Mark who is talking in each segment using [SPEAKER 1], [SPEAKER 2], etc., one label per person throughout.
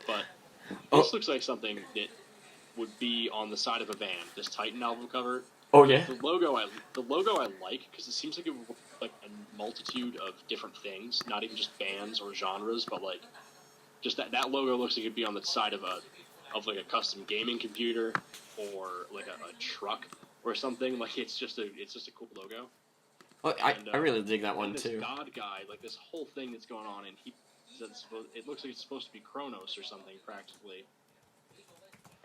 [SPEAKER 1] But
[SPEAKER 2] Oh,
[SPEAKER 1] this looks like something that would be on the side of a band. This Titan album cover.
[SPEAKER 2] oh yeah.
[SPEAKER 1] The logo I like because it seems like it would look like a multitude of different things, not even just bands or genres, but like just that logo looks like it'd be on the side of like a custom gaming computer or like a truck or something. Like it's just a cool logo.
[SPEAKER 2] Well,
[SPEAKER 1] And
[SPEAKER 2] I really dig that
[SPEAKER 1] then
[SPEAKER 2] one
[SPEAKER 1] this
[SPEAKER 2] too.
[SPEAKER 1] god guy, like this whole thing that's going on, and it looks like it's supposed to be Kronos or something practically.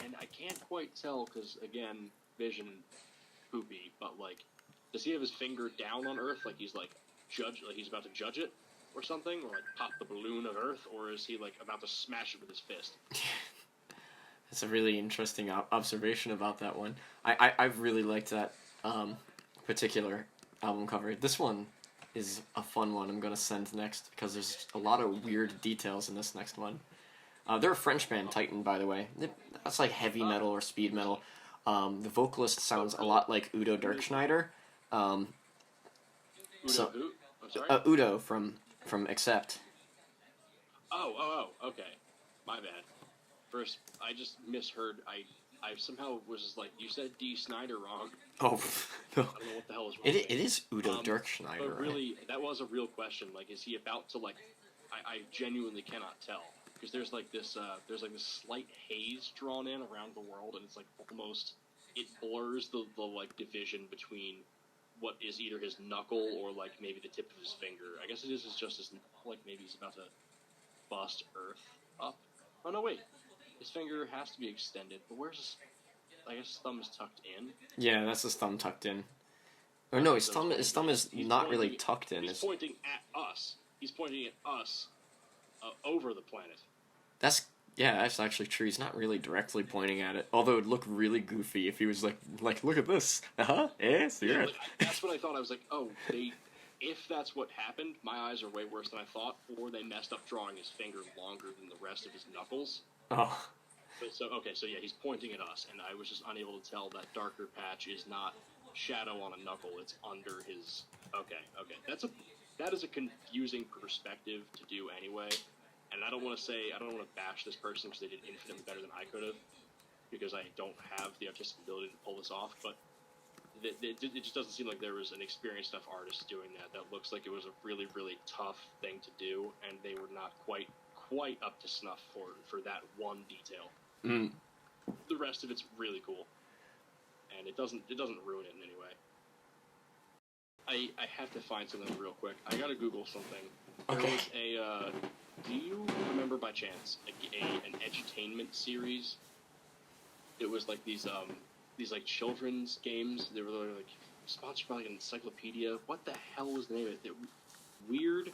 [SPEAKER 1] And I can't quite tell because again, vision poopy, but like, does he have his finger down on Earth like he's he's about to judge it or something, or like pop the balloon of Earth, or is he like about to smash it with his fist?
[SPEAKER 2] That's a really interesting observation about that one. I've really liked that particular album cover. This one is a fun one I'm going to send next because there's a lot of weird details in this next one. They're a French band, Titan, by the way. That's like heavy metal or speed metal. The vocalist sounds a lot like Udo Dirkschneider. Um,
[SPEAKER 1] Udo who? I'm sorry?
[SPEAKER 2] Udo from Accept.
[SPEAKER 1] Okay. My bad. First, I just misheard. I somehow was just like, you said D. Snyder wrong.
[SPEAKER 2] Oh, no.
[SPEAKER 1] I don't know what the hell is wrong.
[SPEAKER 2] It is Udo Dirkschneider,
[SPEAKER 1] but really,
[SPEAKER 2] right?
[SPEAKER 1] that was a real question. Like, is he about to like? I genuinely cannot tell because there's like this slight haze drawn in around the world, and it's like almost it blurs the like division between what is either his knuckle or like maybe the tip of his finger. I guess it is just his like maybe he's about to bust Earth up. Oh no, wait. His finger has to be extended, but where's his... I guess his thumb is tucked in.
[SPEAKER 2] Yeah, that's his thumb tucked in. Or no, his thumb is not really tucked in.
[SPEAKER 1] He's pointing at us. He's pointing at us over the planet.
[SPEAKER 2] That's actually true. He's not really directly pointing at it. Although it'd look really goofy if he was like look at this. Yes,
[SPEAKER 1] yeah. Like, that's what I thought. I was like, oh, if that's what happened, my eyes are way worse than I thought, or they messed up drawing his finger longer than the rest of his knuckles.
[SPEAKER 2] Oh.
[SPEAKER 1] So yeah, he's pointing at us, and I was just unable to tell that darker patch is not shadow on a knuckle; it's under his. Okay, that is a confusing perspective to do anyway, and I don't want to bash this person because they did infinitely better than I could have, because I don't have the artistic ability to pull this off, but it just doesn't seem like there was an experienced enough artist doing that. That looks like it was a really, really tough thing to do, and they were not quite up to snuff for that one detail.
[SPEAKER 2] Mm.
[SPEAKER 1] The rest of it's really cool, and it doesn't ruin it in any way. I have to find something real quick. I gotta Google something.
[SPEAKER 2] Okay.
[SPEAKER 1] There was a. Do you remember by chance an edutainment series? It was like these like children's games. They were like sponsored by like an encyclopedia. What the hell was the name of it? Weird.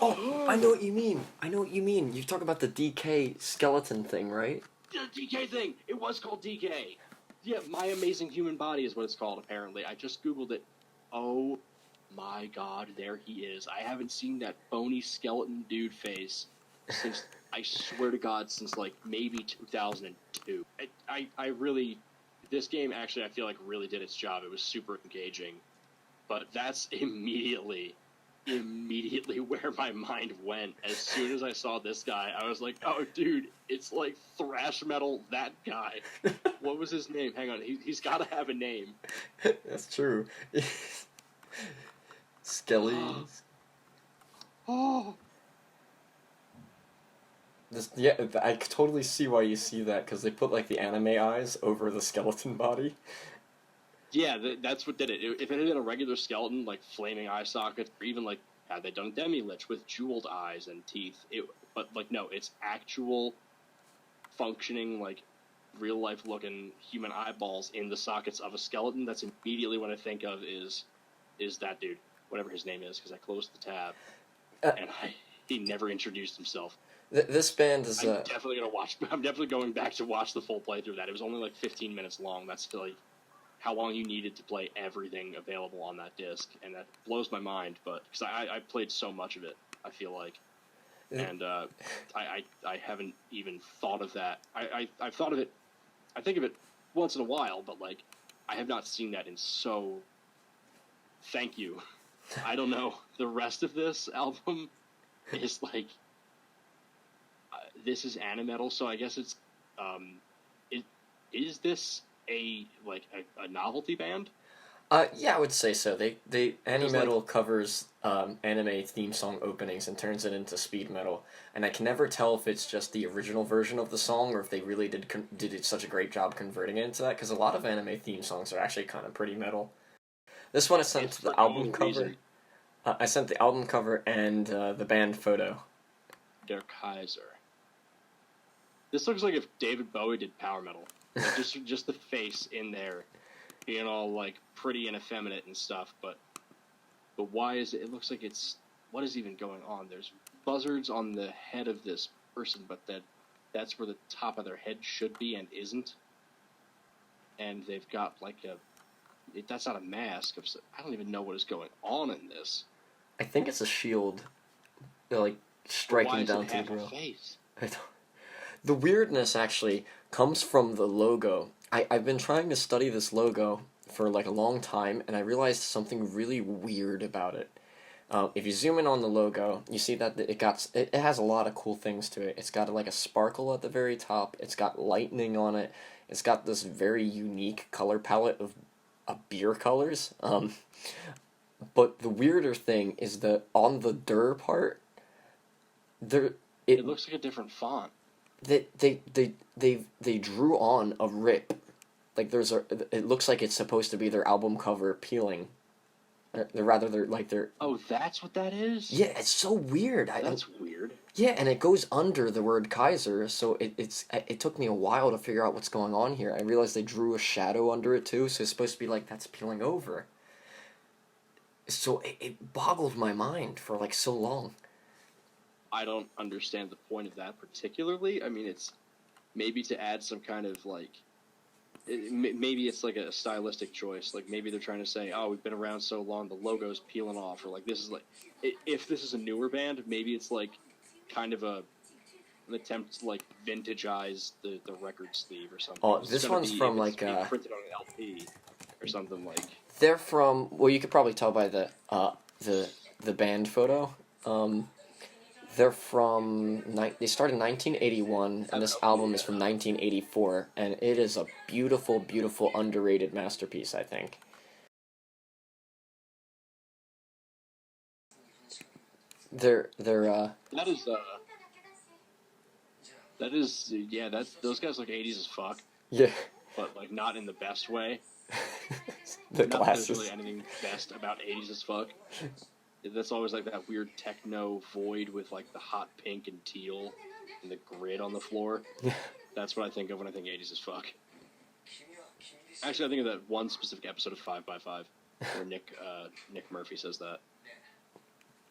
[SPEAKER 2] Oh, I know what you mean. You talk about the DK skeleton thing, right?
[SPEAKER 1] The DK thing. It was called DK. Yeah, My Amazing Human Body is what it's called. Apparently, I just googled it. Oh my God, there he is. I haven't seen that bony skeleton dude face since I swear to God, since like maybe 2002. I really, this game actually I feel like really did its job. It was super engaging, but that's immediately where my mind went. As soon as I saw this guy, I was like, oh dude, it's like thrash metal, that guy. What was his name? Hang on, he's got to have a name.
[SPEAKER 2] That's true. Skelly.
[SPEAKER 1] Oh.
[SPEAKER 2] Yeah, I totally see why you see that, because they put like the anime eyes over the skeleton body.
[SPEAKER 1] Yeah, that's what did it. If it had been a regular skeleton, like flaming eye sockets, or even like had they done Demi-Lich with jeweled eyes and teeth, but like no, it's actual functioning like real life looking human eyeballs in the sockets of a skeleton. That's immediately what I think of is that dude, whatever his name is, because I closed the tab and he never introduced himself.
[SPEAKER 2] This band is.
[SPEAKER 1] I'm definitely going back to watch the full playthrough of that. It was only like 15 minutes long. That's like how long you needed to play everything available on that disc, and that blows my mind. But because I played so much of it, I feel like, and I haven't even thought of that. I've thought of it. I think of it once in a while, but like I have not seen that in so. Thank you. I don't know. The rest of this album is like this is Animetal, so I guess it's is this a novelty band?
[SPEAKER 2] Yeah, I would say so. They
[SPEAKER 1] Because like
[SPEAKER 2] Metal covers anime theme song openings and turns it into speed metal, and I can never tell if it's just the original version of the song or if they really did such a great job converting it into that. Because a lot of anime theme songs are actually kind of pretty metal. This one I sent
[SPEAKER 1] it's
[SPEAKER 2] the
[SPEAKER 1] for
[SPEAKER 2] album
[SPEAKER 1] no
[SPEAKER 2] cover.
[SPEAKER 1] reason
[SPEAKER 2] I sent the album cover and the band photo.
[SPEAKER 1] Der Kaiser. This looks like if David Bowie did power metal. Like just the face in there, being all like pretty and effeminate and stuff. But why is it? It looks like it's what is even going on? There's buzzards on the head of this person, but that's where the top of their head should be and isn't. And they've got like that's not a mask. I don't even know what is going on in this.
[SPEAKER 2] I think it's a shield, like striking down to the
[SPEAKER 1] half a
[SPEAKER 2] grill.
[SPEAKER 1] face?
[SPEAKER 2] The weirdness actually comes from the logo. I've been trying to study this logo for like a long time, and I realized something really weird about it. If you zoom in on the logo, you see that it has a lot of cool things to it. It's got like a sparkle at the very top. It's got lightning on it. It's got this very unique color palette of beer colors. But the weirder thing is that on the der part,
[SPEAKER 1] It looks like a different font.
[SPEAKER 2] They drew on a rip. Like it looks like it's supposed to be their album cover peeling. They're
[SPEAKER 1] Oh, that's what that is?
[SPEAKER 2] yeah, it's so weird.
[SPEAKER 1] That's weird.
[SPEAKER 2] Yeah, and it goes under the word Kaiser, so it took me a while to figure out what's going on here. I realized they drew a shadow under it too, so it's supposed to be like that's peeling over. So it boggled my mind for like so long.
[SPEAKER 1] I don't understand the point of that particularly. I mean, it's maybe to add some kind of like maybe it's like a stylistic choice. Like maybe they're trying to say, "Oh, we've been around so long, the logo's peeling off," or like this is like if this is a newer band, maybe it's like kind of an attempt to like vintage-ize the record sleeve or something.
[SPEAKER 2] Oh, this one's from like
[SPEAKER 1] printed on an LP or something like.
[SPEAKER 2] They're from you could probably tell by the band photo. They're from they started in 1981, and this album is from 1984, and it is a beautiful, beautiful, underrated masterpiece, I think. They're
[SPEAKER 1] yeah, those guys look 80s as fuck.
[SPEAKER 2] Yeah.
[SPEAKER 1] But like not in the best way.
[SPEAKER 2] The
[SPEAKER 1] not
[SPEAKER 2] glasses.
[SPEAKER 1] Not there's really anything best about 80s as fuck. That's always like that weird techno void with like the hot pink and teal and the grid on the floor. That's what I think of when I think 80s as fuck. Actually, I think of that one specific episode of 5x5 where Nick Murphy says that.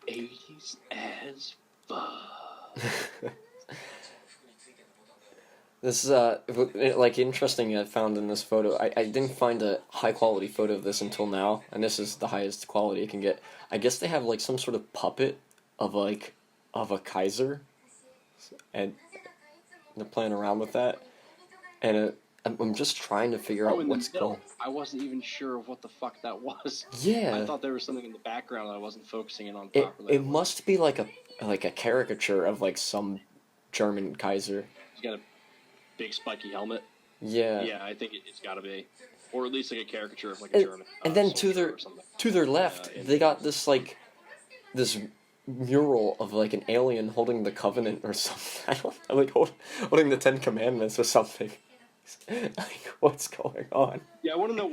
[SPEAKER 1] 80s as fuck.
[SPEAKER 2] This is like interesting. I found in this photo. I didn't find a high quality photo of this until now, and this is the highest quality it can get. I guess they have like some sort of puppet of a Kaiser, and they're playing around with that. And I'm just trying to figure out what's going.
[SPEAKER 1] I wasn't even sure of what the fuck that was.
[SPEAKER 2] Yeah,
[SPEAKER 1] I thought there was something in the background that I wasn't focusing in on properly.
[SPEAKER 2] It must be like a caricature of like some German Kaiser.
[SPEAKER 1] He's got a big spiky helmet.
[SPEAKER 2] Yeah.
[SPEAKER 1] Yeah, I think it's got to be, or at least like a caricature of like a German.
[SPEAKER 2] And then to their left, they got this like this mural of like an alien holding the Covenant or something. I don't know, like holding the Ten Commandments or something. Like what's going on?
[SPEAKER 1] Yeah, I want to know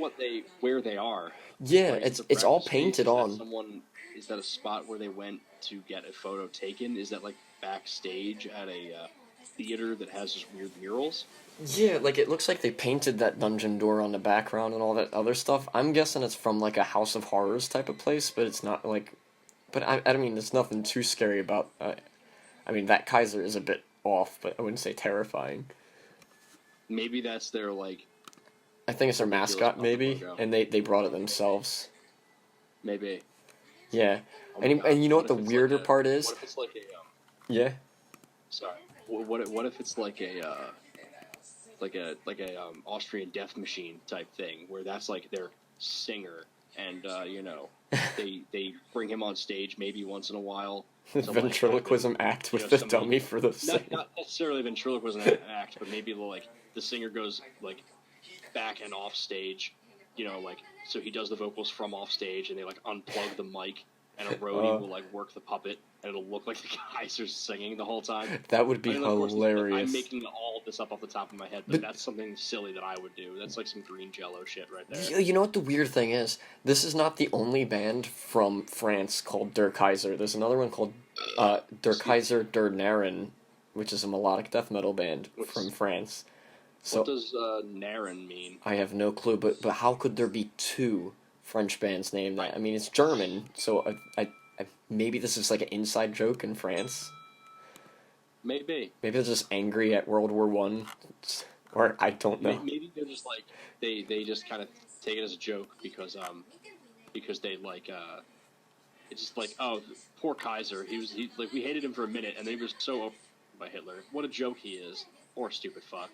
[SPEAKER 1] where they are.
[SPEAKER 2] Yeah,
[SPEAKER 1] like,
[SPEAKER 2] it's all painted on.
[SPEAKER 1] Is that a spot where they went to get a photo taken? Is that like backstage at a theater that has just weird murals?
[SPEAKER 2] Yeah, like it looks like they painted that dungeon door on the background and all that other stuff. I'm guessing it's from like a House of Horrors type of place, but it's not like. But I mean, there's nothing too scary about. I mean, that Kaiser is a bit off, but I wouldn't say terrifying.
[SPEAKER 1] Maybe that's their like.
[SPEAKER 2] I think it's their mascot, maybe, and they brought it themselves.
[SPEAKER 1] Maybe.
[SPEAKER 2] Yeah, oh and you know what the weirder part is?
[SPEAKER 1] What if it's like a
[SPEAKER 2] Yeah.
[SPEAKER 1] Sorry. What if it's like a Austrian Death Machine type thing where that's like their singer and they bring him on stage maybe once in a while. To,
[SPEAKER 2] Ventriloquism act with the dummy for the singer.
[SPEAKER 1] Not necessarily ventriloquism act, but maybe the singer goes back and off stage, so he does the vocals from off stage, and they unplug the mic, and a roadie will work the puppet, and it'll look like the guys are singing the whole time.
[SPEAKER 2] That would be hilarious.
[SPEAKER 1] I'm making all of this up off the top of my head, but that's something silly that I would do. That's some green Jello shit right there.
[SPEAKER 2] You know what the weird thing is? This is not the only band from France called Der Kaiser. There's another one called Der Kaiser Der Narren, which is a melodic death metal band from France. So,
[SPEAKER 1] what does Narren mean?
[SPEAKER 2] I have no clue, but how could there be two French bands named that? I mean, it's German, so I maybe this is like an inside joke in France.
[SPEAKER 1] Maybe
[SPEAKER 2] they're just angry at World War I, or I don't know.
[SPEAKER 1] Maybe they're just they just kind of take it as a joke because they it's just oh, poor Kaiser, he we hated him for a minute, and they were so open by Hitler. What a joke he is, or stupid fuck.